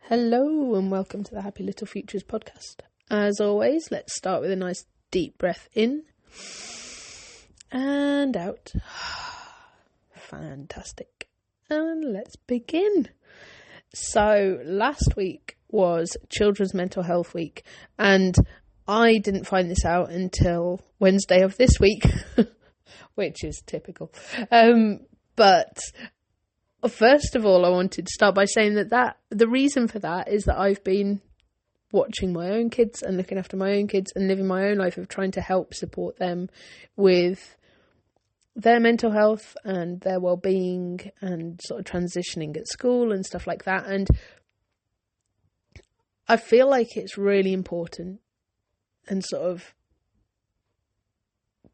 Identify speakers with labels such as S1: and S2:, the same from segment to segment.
S1: Hello and welcome to the Happy Little Futures podcast. As always, let's start with a nice deep breath in and out. Fantastic. And let's begin. So last week was Children's Mental Health Week, and I didn't find this out until Wednesday of this week, which is typical. But first of all, I wanted to start by saying that the reason for that is that I've been watching my own kids and looking after my own kids and living my own life of trying to help support them with their mental health and their well-being and sort of transitioning at school and stuff like that. And I feel like it's really important and sort of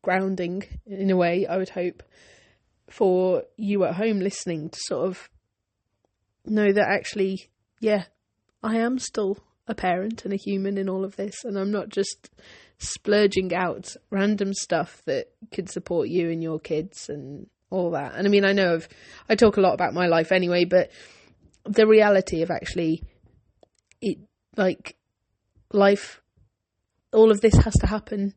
S1: grounding in a way, I would hope, for you at home listening to sort of know that actually, yeah, I am still a parent and a human in all of this, and I'm not just splurging out random stuff that could support you and your kids and all that. And I mean, I talk a lot about my life anyway, but the reality of actually it, like, life, all of this has to happen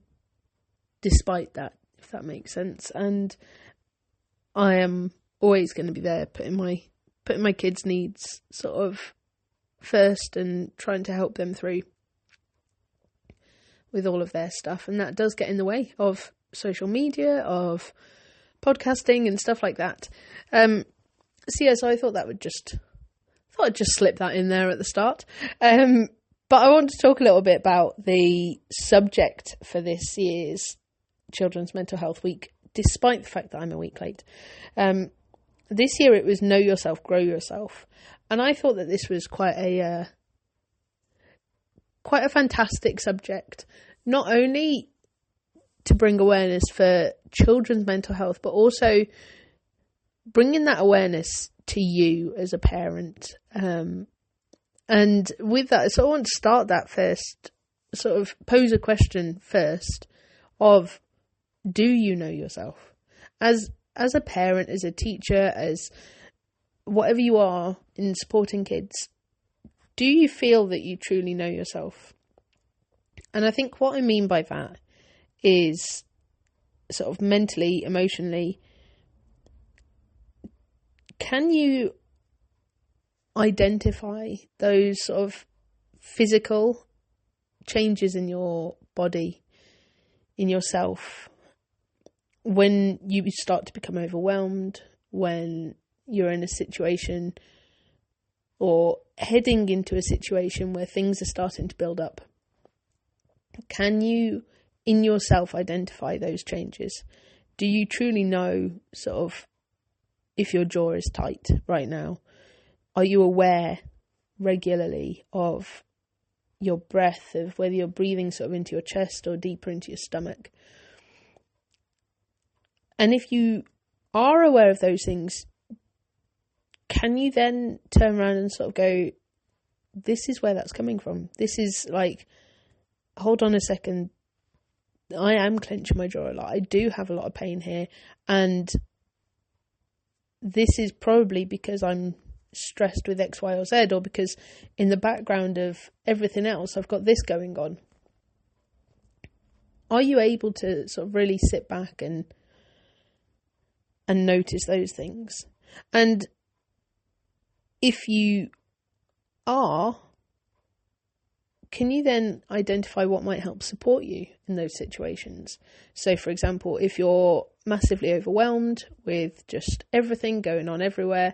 S1: despite that, if that makes sense. And I am always going to be there, putting my kids' needs sort of first and trying to help them through with all of their stuff. And that does get in the way of social media, of podcasting and stuff like that. So I thought I'd just slip that in there at the start. But I want to talk a little bit about the subject for this year's Children's Mental Health Week, despite the fact that I'm a week late. This year it was Know Yourself, Grow Yourself. And I thought that this was quite a fantastic subject, not only to bring awareness for children's mental health, but also bringing that awareness to you as a parent. And with that, so I want to start that first, sort of pose a question first of, do you know yourself? As a parent, as a teacher, as whatever you are in supporting kids, do you feel that you truly know yourself? And I think what I mean by that is sort of mentally, emotionally, can you identify those sort of physical changes in your body, in yourself, when you start to become overwhelmed, when you're in a situation or heading into a situation where things are starting to build up? Can you, in yourself, identify those changes? Do you truly know sort of if your jaw is tight right now? Are you aware regularly of your breath, of whether you're breathing sort of into your chest or deeper into your stomach? And if you are aware of those things, can you then turn around and sort of go, this is where that's coming from. This is like, hold on a second, I am clenching my jaw a lot. I do have a lot of pain here. And this is probably because I'm stressed with X, Y, or Z, or because in the background of everything else, I've got this going on. Are you able to sort of really sit back and notice those things? And if you are, can you then identify what might help support you in those situations? So, for example, if you're massively overwhelmed with just everything going on everywhere,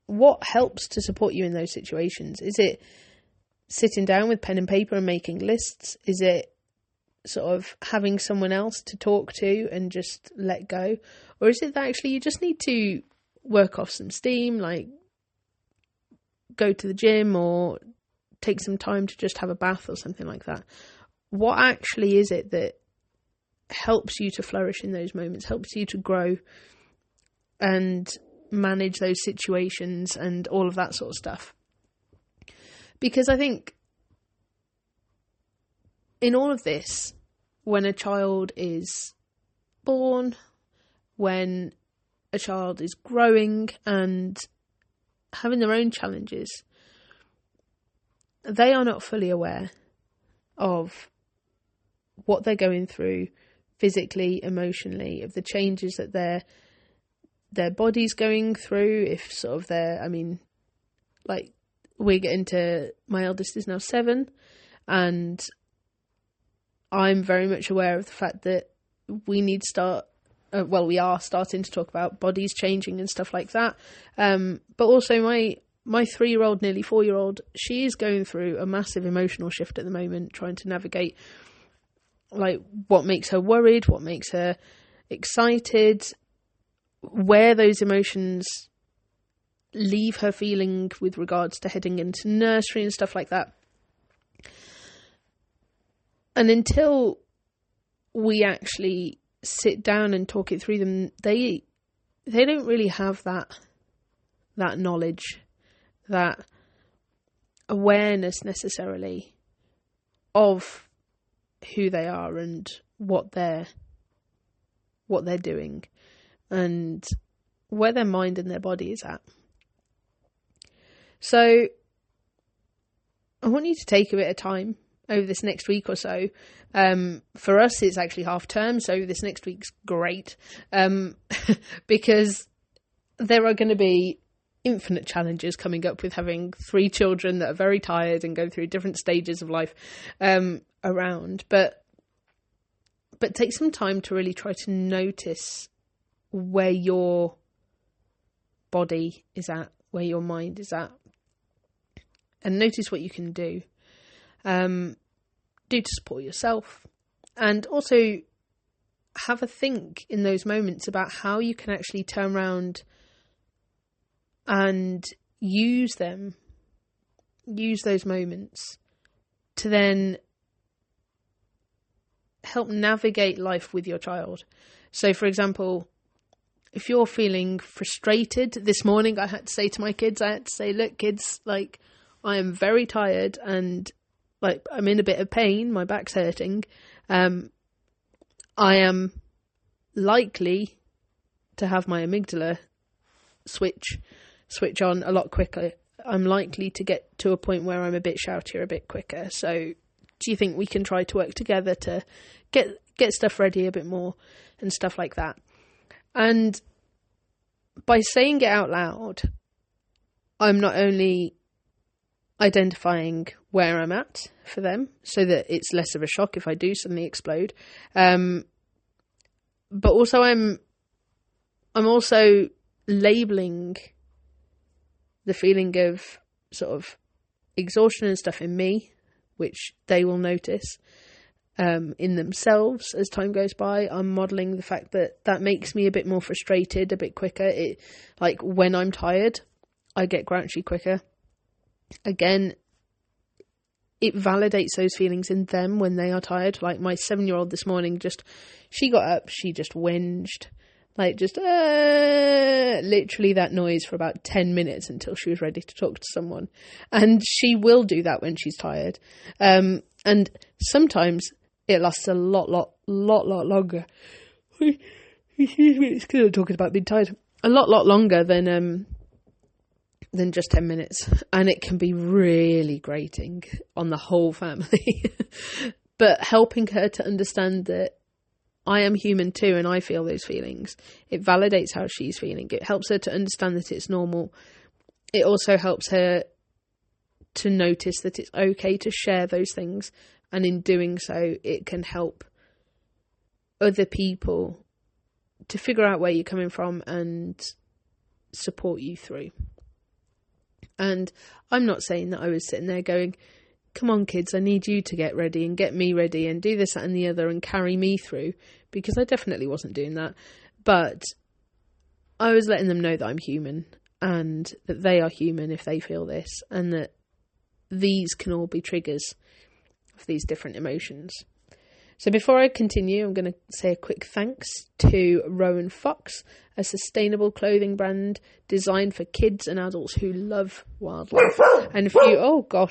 S1: what helps to support you in those situations? Is it sitting down with pen and paper and making lists? Is it sort of having someone else to talk to and just let go? Or is it that actually you just need to work off some steam, like go to the gym or take some time to just have a bath or something like that? What actually is it that helps you to flourish in those moments, helps you to grow and manage those situations and all of that sort of stuff? Because I think in all of this, when a child is born, when a child is growing and having their own challenges, they are not fully aware of what they're going through physically, emotionally, of the changes that their body's going through, if sort of like we get into, my eldest is now 7, and I'm very much aware of the fact that we need to start, we are starting to talk about bodies changing and stuff like that. But also my 3-year-old, nearly 4-year-old, she is going through a massive emotional shift at the moment, trying to navigate like what makes her worried, what makes her excited, where those emotions leave her feeling with regards to heading into nursery and stuff like that. And until we actually sit down and talk it through them, they don't really have that knowledge, that awareness necessarily of who they are and what they're doing and where their mind and their body is at. So I want you to take a bit of time over this next week or so. For us, it's actually half term, so this next week's great, because there are going to be infinite challenges coming up with having 3 children that are very tired and go through different stages of life around. But take some time to really try to notice where your body is at, where your mind is at, and notice what you can do to support yourself, and also have a think in those moments about how you can actually turn around and use those moments to then help navigate life with your child. So, for example, if you're feeling frustrated, this morning I had to say to my kids, look, kids, like, I am very tired and like I'm in a bit of pain, my back's hurting. I am likely to have my amygdala switch on a lot quicker. I'm likely to get to a point where I'm a bit shoutier a bit quicker. So do you think we can try to work together to get stuff ready a bit more and stuff like that? And by saying it out loud, I'm not only identifying where I'm at for them so that it's less of a shock if I do suddenly explode, but also I'm also labeling the feeling of sort of exhaustion and stuff in me, which they will notice in themselves as time goes by. I'm modelling the fact that makes me a bit more frustrated, a bit quicker. Like when I'm tired, I get grouchy quicker. Again, it validates those feelings in them when they are tired. Like my 7-year-old this morning, she got up, she just whinged, like just literally that noise for about 10 minutes until she was ready to talk to someone. And she will do that when she's tired. And sometimes it lasts a lot longer. Excuse me, it's because I'm talking about being tired. A lot longer than just 10 minutes, and it can be really grating on the whole family. But helping her to understand that I am human too and I feel those feelings, it validates how she's feeling. It helps her to understand that it's normal. It also helps her to notice that it's okay to share those things, and in doing so it can help other people to figure out where you're coming from and support you through. And I'm not saying that I was sitting there going, come on kids, I need you to get ready and get me ready and do this, that and the other and carry me through, because I definitely wasn't doing that. But I was letting them know that I'm human and that they are human if they feel this, and that these can all be triggers of these different emotions. So before I continue, I'm going to say a quick thanks to Rowan Fox, a sustainable clothing brand designed for kids and adults who love wildlife. And if you, oh gosh,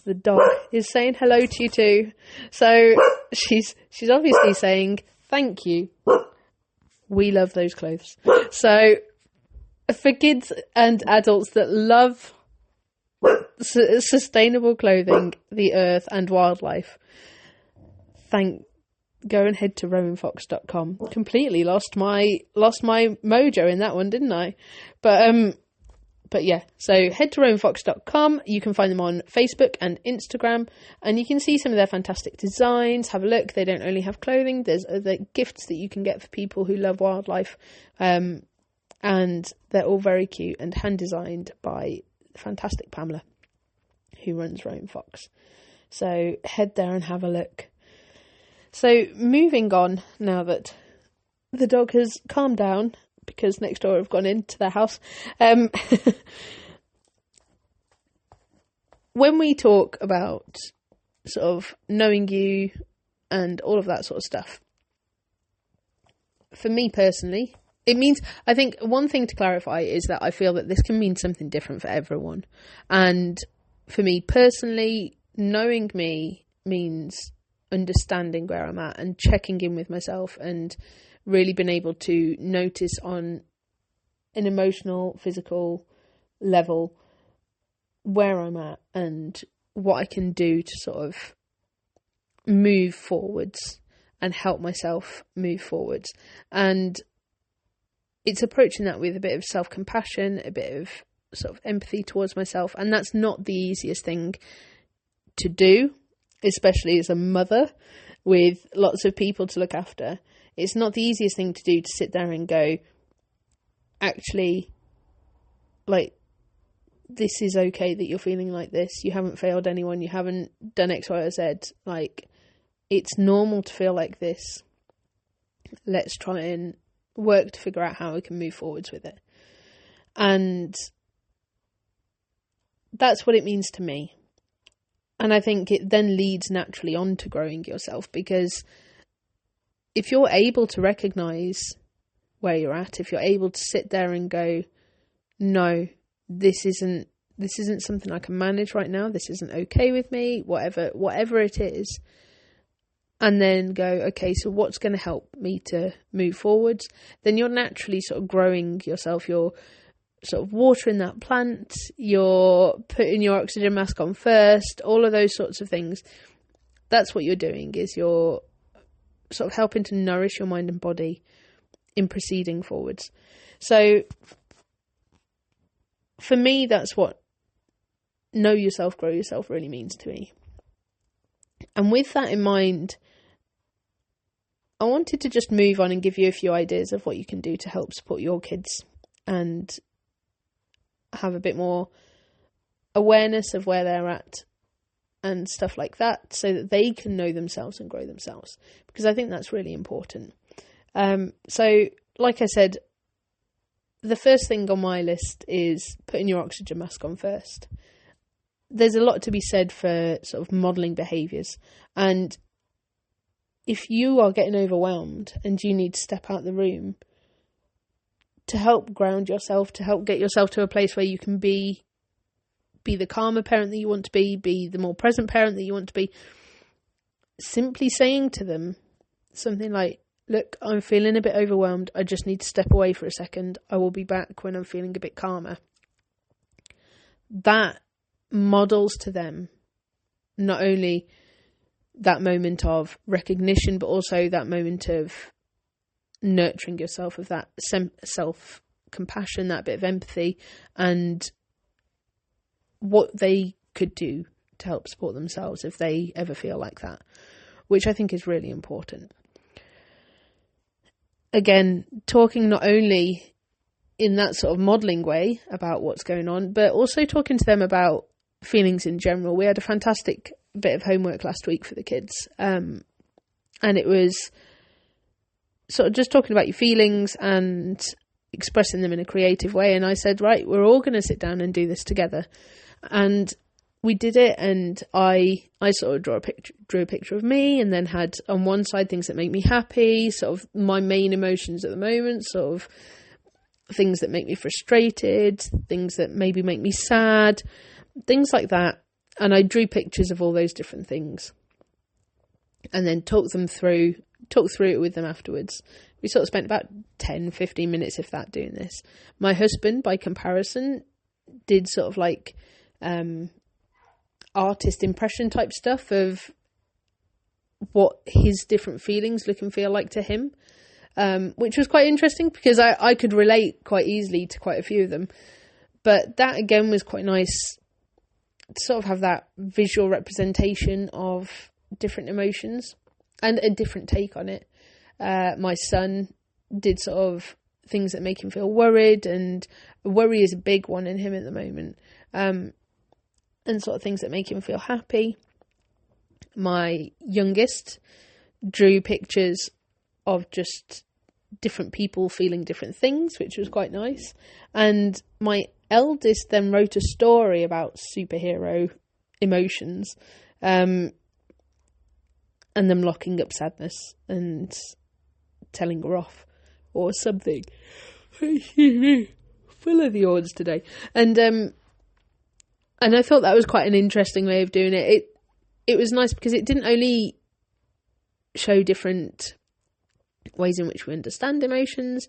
S1: the dog is saying hello to you too. So she's obviously saying thank you. We love those clothes. So for kids and adults that love sustainable clothing, the earth and wildlife. Go and head to rowanfox.com. Completely lost my mojo in that one, didn't I? But yeah, so head to rowanfox.com. You can find them on Facebook and Instagram, and you can see some of their fantastic designs. Have a look. They don't only have clothing. There's other gifts that you can get for people who love wildlife. And they're all very cute and hand designed by fantastic Pamela, who runs Rowan Fox. So head there and have a look. So moving on, now that the dog has calmed down because next door have gone into their house. When we talk about sort of knowing you and all of that sort of stuff, for me personally, it means, I think one thing to clarify is that I feel that this can mean something different for everyone. And for me personally, knowing me means understanding where I'm at and checking in with myself and really being able to notice on an emotional, physical level where I'm at and what I can do to sort of move forwards and help myself move forwards. And it's approaching that with a bit of self-compassion, a bit of sort of empathy towards myself. And that's not the easiest thing to do, especially as a mother with lots of people to look after. It's not the easiest thing to do to sit there and go, actually, like, this is okay that you're feeling like this. You haven't failed anyone. You haven't done X, Y, or Z. Like, it's normal to feel like this. Let's try and work to figure out how we can move forwards with it. And that's what it means to me. And I think it then leads naturally on to growing yourself, because if you're able to recognise where you're at, if you're able to sit there and go, no, this isn't something I can manage right now, this isn't okay with me, whatever it is, and then go, okay, so what's going to help me to move forwards? Then you're naturally sort of growing yourself. You're sort of watering that plant, you're putting your oxygen mask on first, all of those sorts of things. That's what you're doing, is you're sort of helping to nourish your mind and body in proceeding forwards. So for me, that's what know yourself, grow yourself really means to me. And with that in mind, I wanted to just move on and give you a few ideas of what you can do to help support your kids and have a bit more awareness of where they're at and stuff like that, so that they can know themselves and grow themselves, because I think that's really important. So like I said, the first thing on my list is putting your oxygen mask on first. There's a lot to be said for sort of modelling behaviours, and if you are getting overwhelmed and you need to step out the room to help ground yourself, to help get yourself to a place where you can be the calmer parent that you want to be the more present parent that you want to be, simply saying to them something like, look, I'm feeling a bit overwhelmed, I just need to step away for a second, I will be back when I'm feeling a bit calmer. That models to them not only that moment of recognition, but also that moment of nurturing yourself, of that self-compassion, that bit of empathy, and what they could do to help support themselves if they ever feel like that, which I think is really important. Again, talking not only in that sort of modelling way about what's going on, but also talking to them about feelings in general. We had a fantastic bit of homework last week for the kids, and it was sort of just talking about your feelings and expressing them in a creative way. And I said, right, we're all going to sit down and do this together. And we did it, and I sort of drew a picture of me, and then had on one side things that make me happy, sort of my main emotions at the moment, sort of things that make me frustrated, things that maybe make me sad, things like that. And I drew pictures of all those different things, and then talked through it with them afterwards. We sort of spent about 10-15 minutes, if that, doing this. My husband, by comparison, did sort of like artist impression type stuff of what his different feelings look and feel like to him, which was quite interesting because I could relate quite easily to quite a few of them. But that again was quite nice to sort of have that visual representation of different emotions and a different take on it. My son did sort of things that make him feel worried, and worry is a big one in him at the moment, and sort of things that make him feel happy. My youngest drew pictures of just different people feeling different things, which was quite nice. And my eldest then wrote a story about superhero emotions, and them locking up sadness and telling her off or something. Full of the yawns today. And I thought that was quite an interesting way of doing it. It was nice because it didn't only show different ways in which we understand emotions,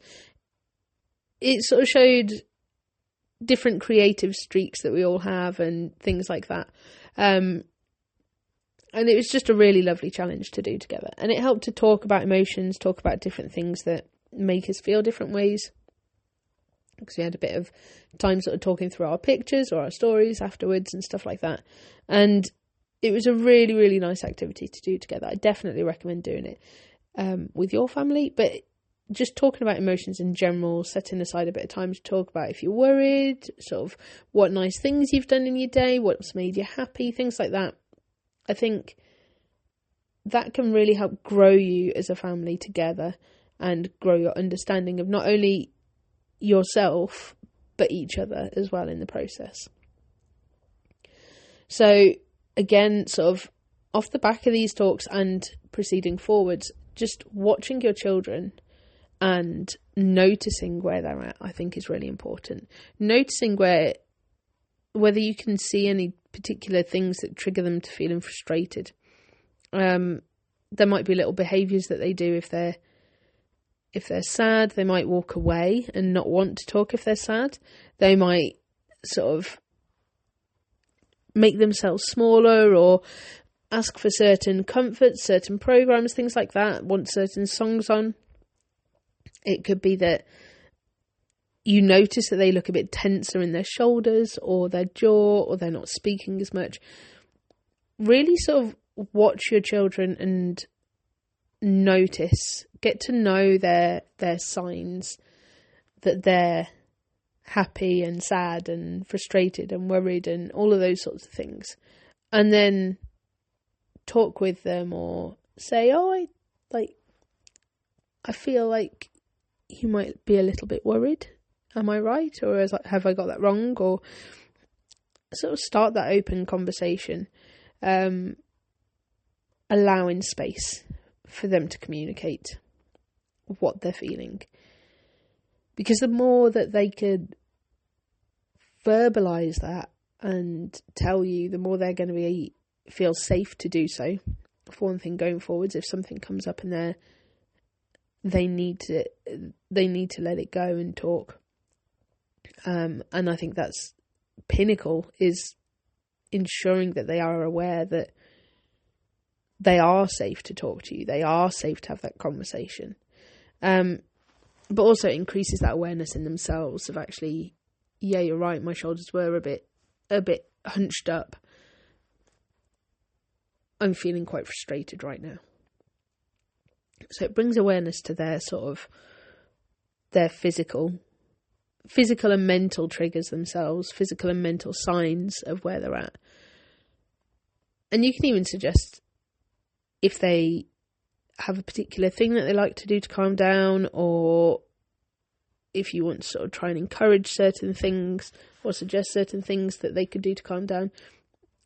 S1: it sort of showed different creative streaks that we all have and things like that. And it was just a really lovely challenge to do together. And it helped to talk about emotions, talk about different things that make us feel different ways. Because we had a bit of time sort of talking through our pictures or our stories afterwards and stuff like that. And it was a really, really nice activity to do together. I definitely recommend doing it with your family. But just talking about emotions in general, setting aside a bit of time to talk about if you're worried, sort of what nice things you've done in your day, what's made you happy, things like that. I think that can really help grow you as a family together and grow your understanding of not only yourself, but each other as well in the process. So again, sort of off the back of these talks and proceeding forwards, just watching your children and noticing where they're at, I think is really important. Noticing whether you can see any particular things that trigger them to feeling frustrated. There might be little behaviours that they do if they're sad. They might walk away and not want to talk if they're sad. They might sort of make themselves smaller or ask for certain comforts, certain programs, things like that, want certain songs on. It could be that you notice that they look a bit tenser in their shoulders or their jaw, or they're not speaking as much. Really sort of watch your children and notice, get to know their signs that they're happy and sad and frustrated and worried and all of those sorts of things. And then talk with them or say, I feel like you might be a little bit worried. Am I right? Or have I got that wrong? Or sort of start that open conversation, allowing space for them to communicate what they're feeling. Because the more that they could verbalise that and tell you, the more they're going to feel safe to do so. For one thing, going forwards, if something comes up in there, they need to let it go and talk. And I think that's pinnacle, is ensuring that they are aware that they are safe to talk to you. They are safe to have that conversation. But also it increases that awareness in themselves of actually, yeah, you're right, my shoulders were a bit hunched up. I'm feeling quite frustrated right now. So it brings awareness to their sort of their physical and mental triggers themselves, physical and mental signs of where they're at. And you can even suggest if they have a particular thing that they like to do to calm down, or if you want to sort of try and encourage certain things or suggest certain things that they could do to calm down,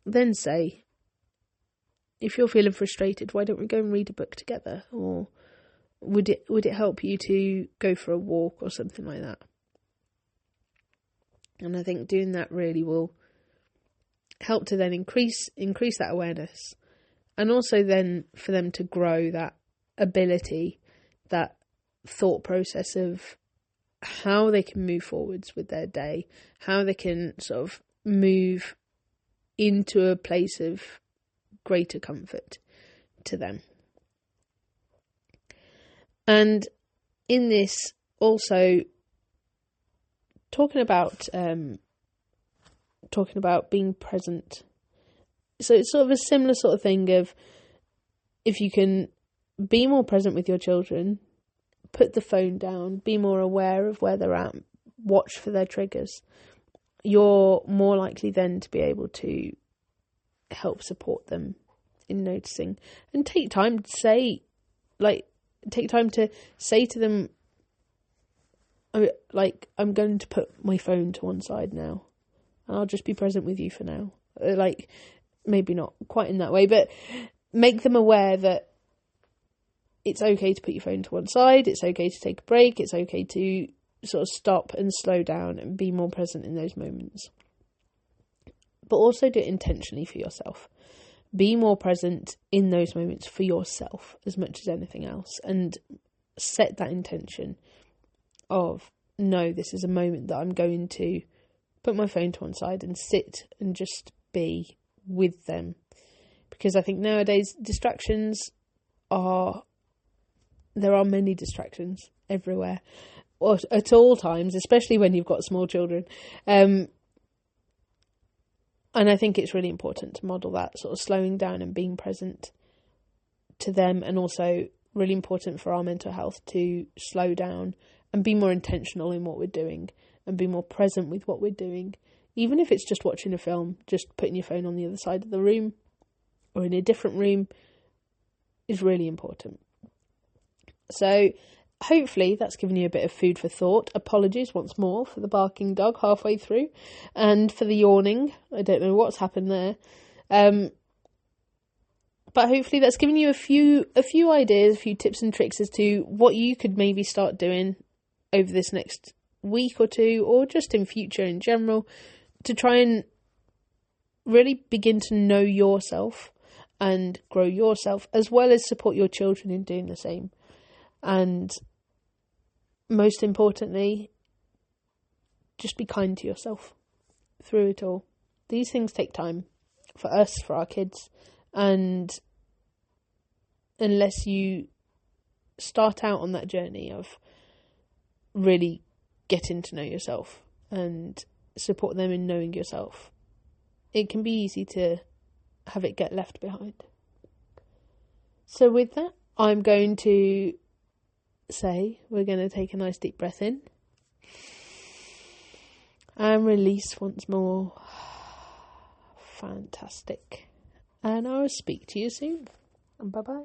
S1: then say, if you're feeling frustrated, why don't we go and read a book together? Or would it help you to go for a walk or something like that? And I think doing that really will help to then increase that awareness, and also then for them to grow that ability, that thought process of how they can move forwards with their day, how they can sort of move into a place of greater comfort to them. And in this, also talking about being present. So it's sort of a similar sort of thing of, if you can be more present with your children, put the phone down, be more aware of where they're at, watch for their triggers, you're more likely then to be able to help support them in noticing. And take time to say to them, like, I'm going to put my phone to one side now, and I'll just be present with you for now. Like, maybe not quite in that way, but make them aware that it's okay to put your phone to one side, it's okay to take a break, it's okay to sort of stop and slow down and be more present in those moments. But also do it intentionally for yourself. Be more present in those moments for yourself as much as anything else, and set that intention of, no, this is a moment that I'm going to put my phone to one side and sit and just be with them. Because I think nowadays there are many distractions everywhere, or at all times, especially when you've got small children. And I think it's really important to model that sort of slowing down and being present to them, and also really important for our mental health to slow down and be more intentional in what we're doing and be more present with what we're doing. Even if it's just watching a film, just putting your phone on the other side of the room or in a different room is really important. So hopefully that's given you a bit of food for thought. Apologies once more for the barking dog halfway through and for the yawning. I don't know what's happened there. But hopefully that's given you a few ideas, a few tips and tricks as to what you could maybe start doing over this next week or two, or just in future in general, to try and really begin to know yourself and grow yourself, as well as support your children in doing the same. And most importantly, just be kind to yourself through it all. These things take time for us, for our kids, and unless you start out on that journey of really getting to know yourself and support them in knowing yourself, it can be easy to have it get left behind. So with that, I'm going to say we're going to take a nice deep breath in and release once more. Fantastic. And I will speak to you soon. Bye bye.